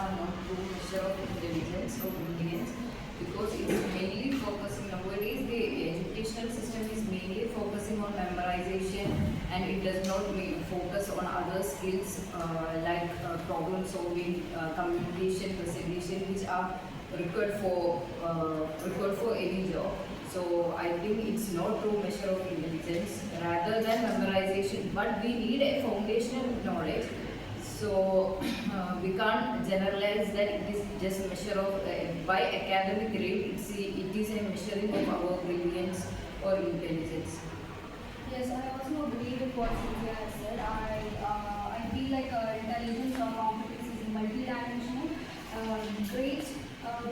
are not true measure of intelligence or brilliance because it's mainly focusing nowadays. The educational system is mainly focusing on memorization and it does not focus on other skills like problem solving, communication, presentation, which are required for any job. So I think it's not true measure of intelligence rather than memorization, but we need a foundational knowledge. So we can't generalize that it is just measure of by academic grade. It is a measuring of our brilliance or intelligence. Yes, I also agree with what Cynthia has said. I feel like intelligence or competence is multidimensional. Grades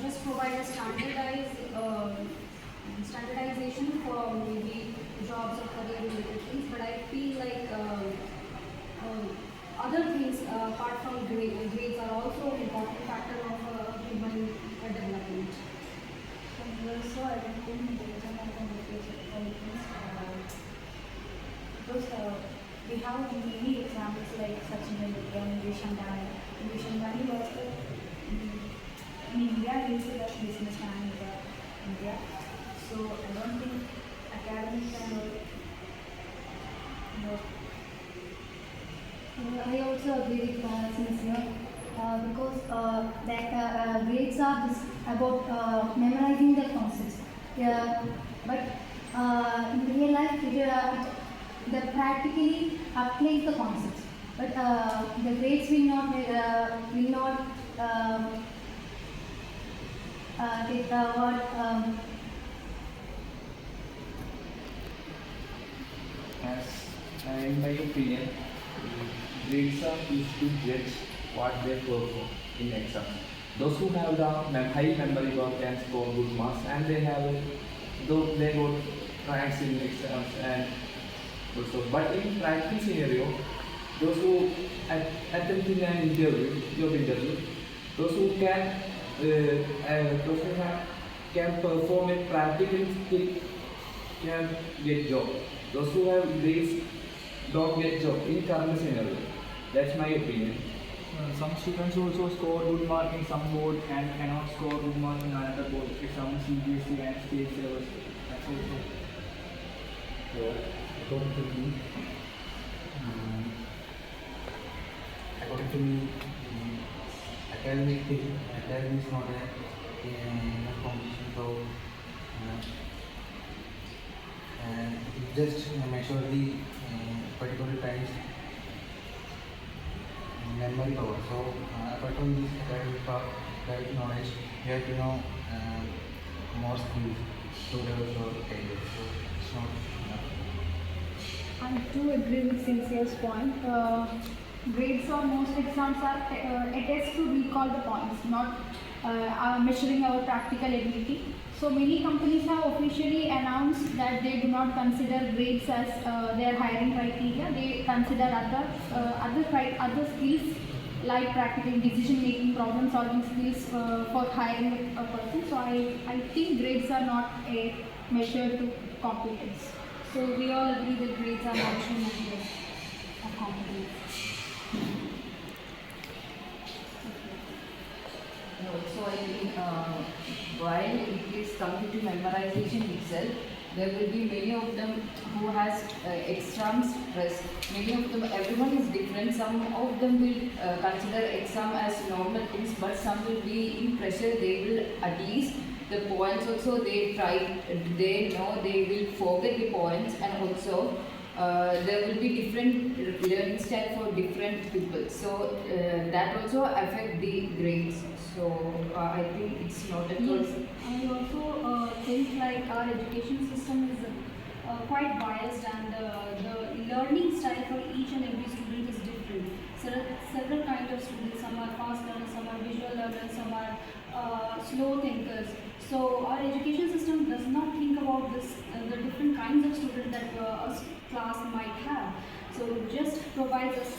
just provide a standardization for maybe jobs or career related things, but I feel like other things apart from grades are also an important factor of human development. So I don't think there is an because we have many examples like Sachin Tendulkar, Vishandani was in India, he is the best businessman in India. So I don't think academics and I also agree with Cynthia because grades are just about memorizing the concepts. Yeah, but in real life, they practically applies the concepts. But the grades will not get what. In my opinion, grades are used to judge what they perform in exams. Those who have the high memory power can score good marks, and they got ranks in exams and also. But in practical scenario, those who attempt in an job interview, those who can perform a practical skill can get job. Those who have grades don't get job in current scenario. That's my opinion. Some students also score good mark in some board and cannot score good mark in another board. Exam CBSE and state syllabus. That's also. So according to me, academic is not a competition. So it just measure the particular times memory power. So apart from this academic knowledge, you have to know more skills to develop your career. So it's not enough. I do agree with Cynthia's point. Grades or most exams are a test to recall the points, not measuring our practical ability. So many companies have officially announced that they do not consider grades as their hiring criteria. They consider other skills like practical decision making, problem solving skills for hiring a person. So I think grades are not a measure to competence. So we all agree that grades are not a measure of competence. Also, I think while it is coming to memorization itself, there will be many of them who has exam stress. Many of them, everyone is different. Some of them will consider exam as normal things, but some will be in pressure. They will at least the points also they try. They know they will forget the points, and also there will be different learning style for different people. So that also affect the grades. So I think it's not at all. Yes, I also think like our education system is quite biased, and the learning style for each and every student is different. So there are several kinds of students. Some are fast learners, some are visual learners, some are slow thinkers. So our education system does not think about this the different kinds of students that a class might have. So it just provides us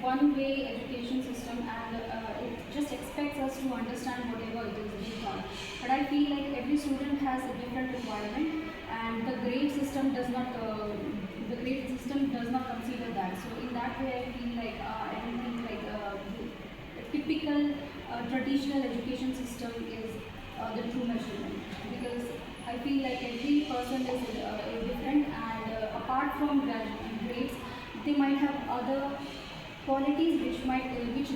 one way education system, and it just expects us to understand whatever it is being taught. But I feel like every student has a different requirement, and the grade system does not consider that. So in that way, I feel like I don't think like typical traditional education system is the true measurement, because I feel like every person is different, and apart from grades, they might have other qualities which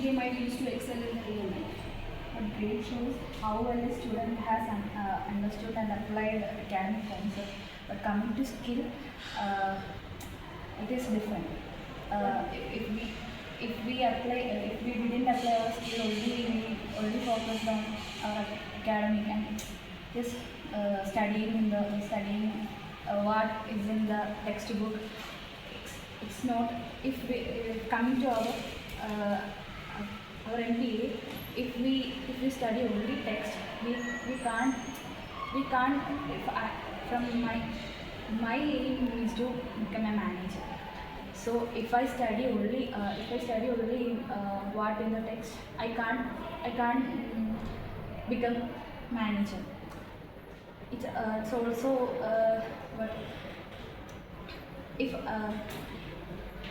they might use to excel in the real life. But grade shows how well the student has understood and applied academic concept. But coming to skill, it is different. If we apply, if we didn't apply our skill only, we only focused on our academic and just studying what is in the textbook. It's not. If we coming to our MBA, if we study only text, we can't. From my aim is to become a manager. So if I study only what in the text, I can't become manager. It's also but if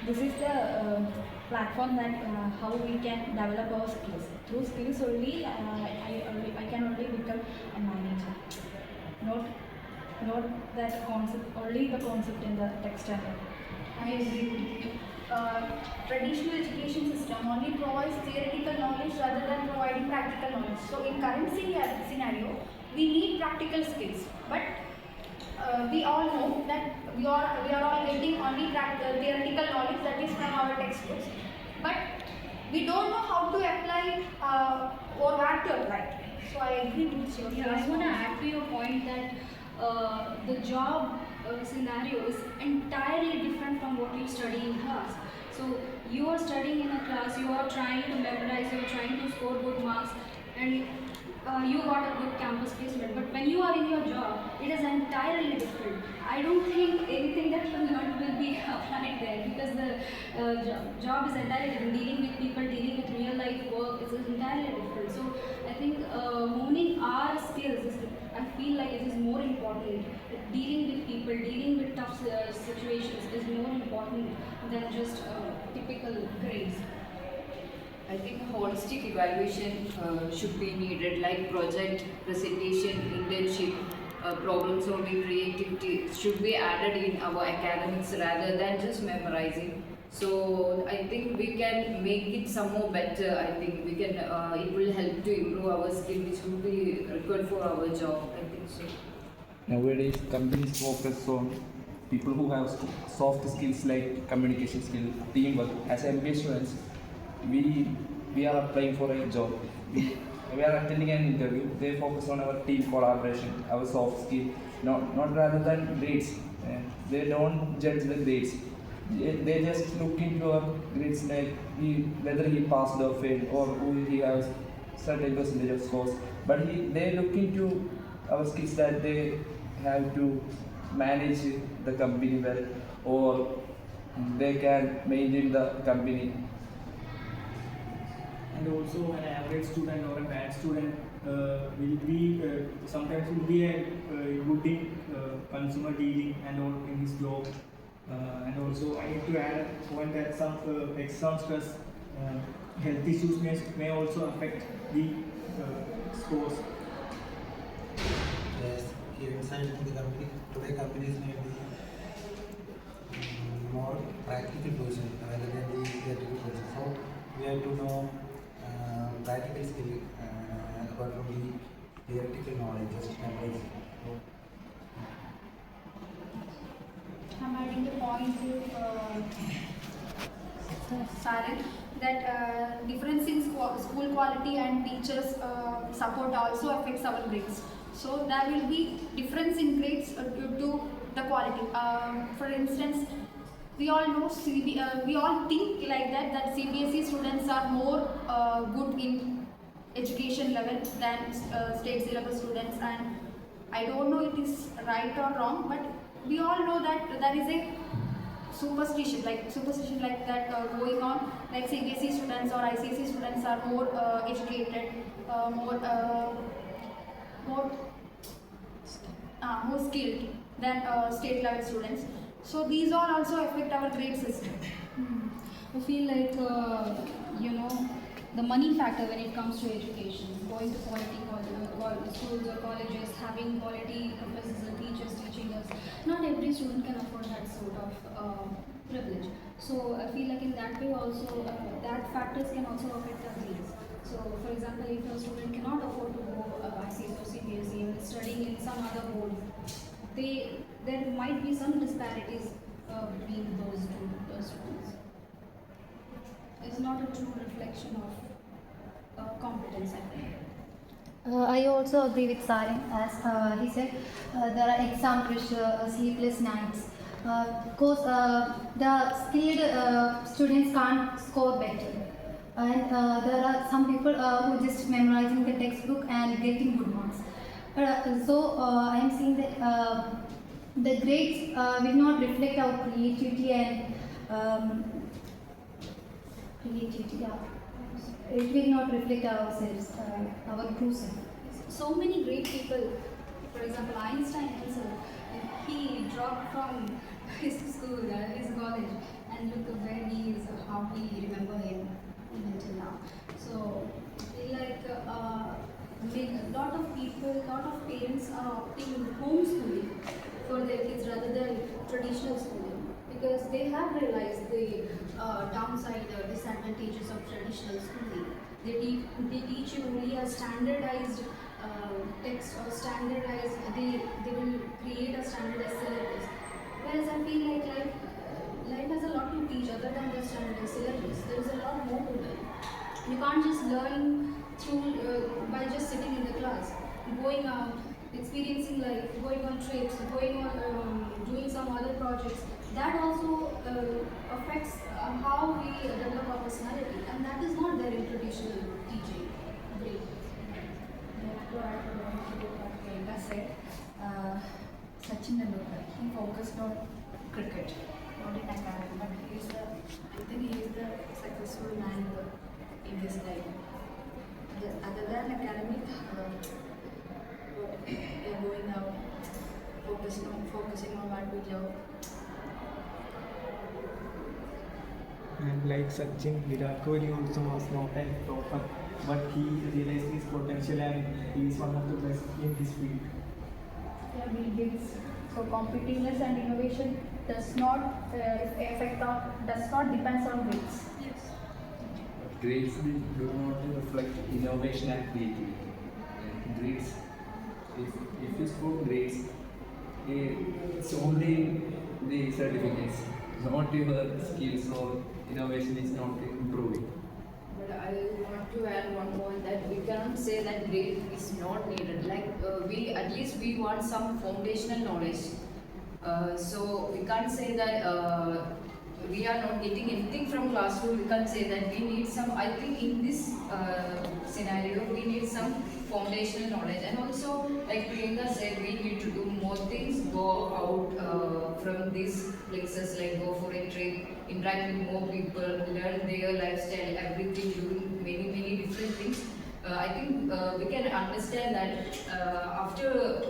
this is the platform that how we can develop our skills. Through skills only, I can only become a manager. Not that concept, only the concept in the text and I agree with you. traditional education system only provides theoretical knowledge rather than providing practical knowledge. So in current scenario, we need practical skills, but we all know that we are all getting only theoretical knowledge, that is from our textbooks, but we don't know how to apply or where to apply. So I agree with you. Yeah, I want to add to your point that the job scenario is entirely different from what you study in class. So you are studying in a class, you are trying to memorize, you are trying to score good marks, and you got a good campus placement. But when you are in your job, it is entirely different. I don't think anything that you learn will be applied there, because the job is entirely different. Dealing with people, dealing with real life work is entirely different. So I think honing our skills is, I feel like it is more important. Dealing with people, dealing with tough situations is more important than just typical grades. I think holistic evaluation should be needed, like project, presentation, internship, problem solving, creativity should be added in our academics rather than just memorizing. So I think we can make it some more better. I think we can. It will help to improve our skill, which will be required for our job. I think so. Nowadays, companies focus on people who have soft skills like communication skill, teamwork. As MBA students, we are applying for a job. We are attending an interview. They focus on our team collaboration, our soft skill, not rather than grades. They don't judge the grades. They just look into our grades like whether he passed or failed, or who he has certain percentage of scores. But they look into our skills, that they have to manage the company well, or they can maintain the company. And also an average student or a bad student will be sometimes will be a good in consumer dealing and all in his job. And also I need to add a point that some exam stress, health issues may also affect the scores. Yes, here inside the company, today companies may be more practical person rather than the theoretical person. So we have to know practical skill apart from the theoretical knowledge, just memorizing. I'm adding the point to Saran, that difference in school quality and teachers support also affects our grades. So there will be difference in grades due to the quality. For instance, we all know we all think like that CBSE students are more good in education level than state syllabus students, and I don't know it is right or wrong, but we all know that there is a superstition like that going on, like CBSE students or ICSE students are more educated, more skilled than state level students. So these all also affect our grade system. I feel like the money factor when it comes to education. Going to quality schools or colleges, having quality professors and teachers teaching us. Not every student can afford that sort of privilege. So I feel like in that way also, that factors can also affect our grades. So for example, if a student cannot afford to go ICSE or CBSE and is studying in some other board, there might be some disparities between those two students. It's not a true reflection of competence, I think. I also agree with Sarin, as he said, there are exam pressure, sleepless nights. Because the skilled students can't score better, and there are some people who just memorizing the textbook and getting good marks. So I am seeing that the grades will not reflect our creativity and creativity. Yeah. It will not reflect ourselves, our true self. So many great people, for example, Einstein himself, he dropped from his school, his college, and look at where he is, how we remember him until now. So, like, a lot of people, lot of parents are opting homeschooling for their kids rather than traditional schooling, because they have realized the downside or disadvantages of traditional schooling. They teach you only a standardized text or standardized, they will create a standardized syllabus. Whereas I feel like life has a lot to teach other than the standardized syllabus. There is a lot more to learn. You can't just learn through by just sitting in the class. Going out, experiencing life, going on trips, going on doing some other projects. That also affects how we develop our personality, and that is not there in traditional teaching. Great. Priyanka said, Sachin Tendulkar, he focused on cricket, not in academic, but I think he is the successful man in his life. Other than academic, going out, focusing on what we love. And like Sachin, Virat Kohli also was not a topper, but he realized his potential and he is one of the best in his field. Yeah, Bill Gates. So competitiveness and innovation does not depend on grades. Yes. Grades do not reflect innovation and creativity. Grades, if you score grades, it's only the certificates, not your skills or innovation is not improving. But I want to add one point that we cannot say that grade is not needed. Like we at least we want some foundational knowledge. So we can't say that we are not getting anything from classroom. We can't say that we need some. I think in this scenario we need some foundational knowledge, and also like Priyanka said, we need to do more things. Go out from these places, like go for a trip, interact with more people, learn their lifestyle, everything, doing many different things. I think we can understand that after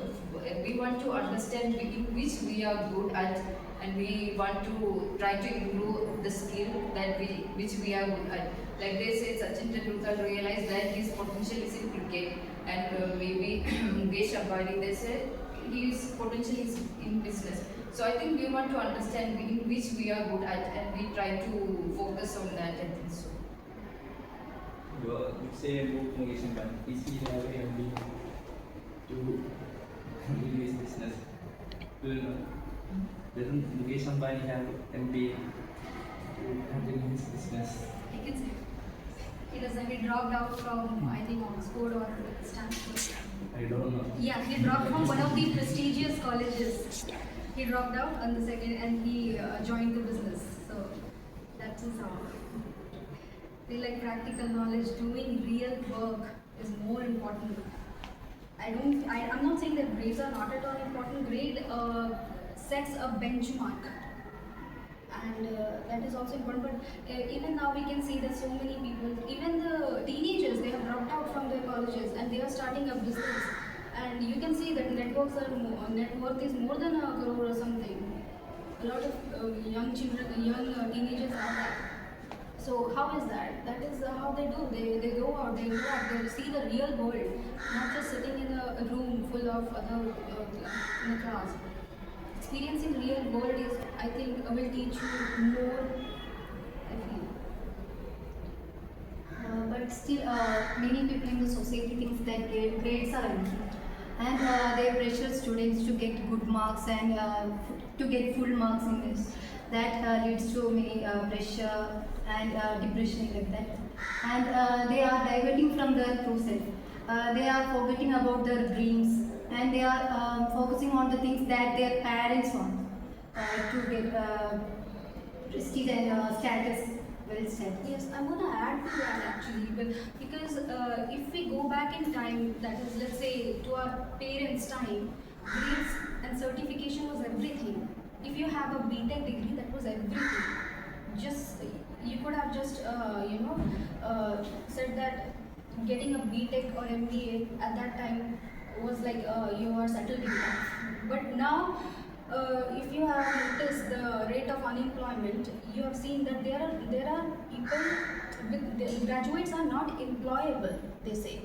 we want to understand in which we are good at, and we want to try to improve the skill that which we are good at. Like they say, Sachin Tendulkar realized that his potential is in cricket, and maybe Mukesh Ambani, they say his potential is in business. So I think we want to understand in which we are good at, and we try to focus on that. I think so. You say about Mukesh Ambani, is he have a MBA to do his business? Doesn't Mukesh Ambani have MBA to handle his business? He can say. He doesn't. He dropped out from, I think, Oxford or Stanford. I don't know. Yeah, he dropped from one of the prestigious colleges. He dropped out on the second, and he joined the business. So that is how. Feel like practical knowledge, doing real work is more important. I'm not saying that grades are not at all important. Grade sets a benchmark, and that is also important. But even now we can see that so many people, even the teenagers, they have dropped out from their colleges and they are starting a business. And you can see that net worth is more than a crore or something. A lot of young children, young teenagers are that. So how is that? That is how they do. They go out, they interact, they see the real world, not just sitting in a room full of other in a class. Experiencing real world is, I think, will teach you more. I feel. But still, many people in the society thinks that grades are everything, and they pressure students to get good marks and to get full marks in this. That leads to many pressure and depression like that, and they are diverting from their true self. They are forgetting about their dreams, and they are focusing on the things that their parents want to get prestige and status, well status. Yes, I'm gonna add to that actually, but because if we go back in time, that is, let's say, to our parents' time, grades and certification was everything. If you have a BTech degree, that was everything. Just you could have just said that getting a BTech or MBA at that time was like you are settled in life. But now, if you have noticed the rate of unemployment, you have seen that there are people with the graduates are not employable. They say,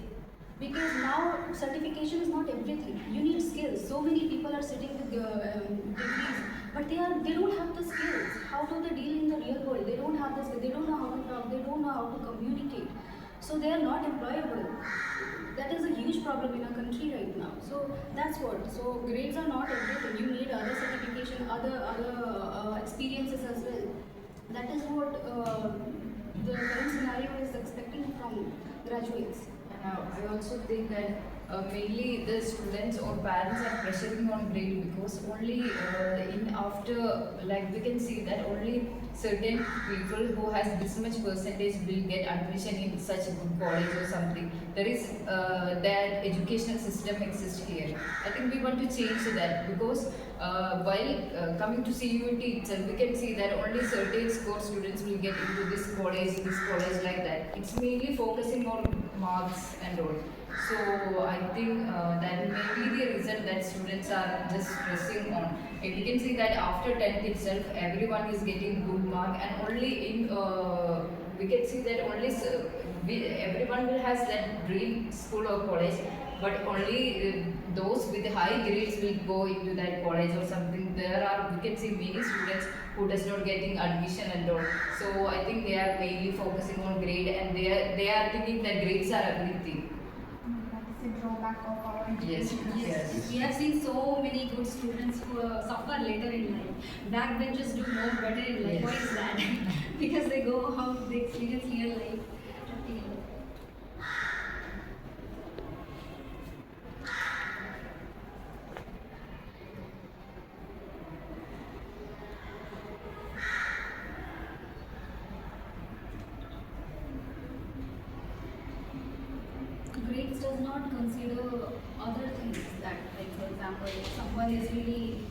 because now certification is not everything. You need skills. So many people are sitting with degrees, but they don't have the skills. How do they deal in the real world? They don't have the skills. They don't know how to talk. They don't know how to communicate. So they are not employable. That is a huge problem in our country right now. So that's what. So grades are not everything. You need other certification, other experiences as well. That is what the current scenario is expecting from graduates. I also think that mainly the students or parents are pressuring on grade because only in after, like we can see that only certain people who has this much percentage will get admission in such a good college or something. There is that educational system exists here. I think we want to change that because while coming to CUET itself, we can see that only certain score students will get into this college like that. It's mainly focusing on marks and all. So I think that may be the reason that students are just stressing on. And we can see that after 10th itself, everyone is getting good mark, and only in we can see that only everyone will has that dream school or college, but only those with high grades will go into that college or something. There are, we can see many students who does not getting admission and all. So I think they are mainly focusing on grade, and they are thinking that grades are everything. That is a drawback of our Yes, education. yes. We have seen so many good students who suffer later in life. Backbenchers do more better in life. Why is that? Because they go out, they experience real life. practically. Grades does not consider other things that, like for example, someone is really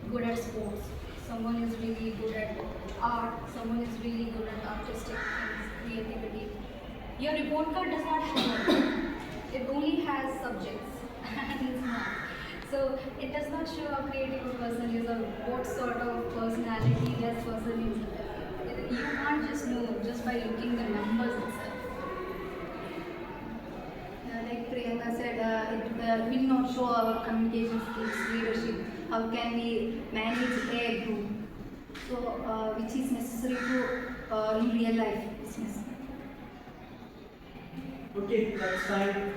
good at sports, someone is really good at art, someone is really good at artistic things, creativity. Your report card does not have that. It only has subjects and it's not. So it does not show how creative a person is or what sort of personality that person is. You can't just know just by looking the numbers itself. Like Priyanka said, it will not show our communication skills, leadership, how can we manage a group, so which is necessary to in real life business. Okay, that's time.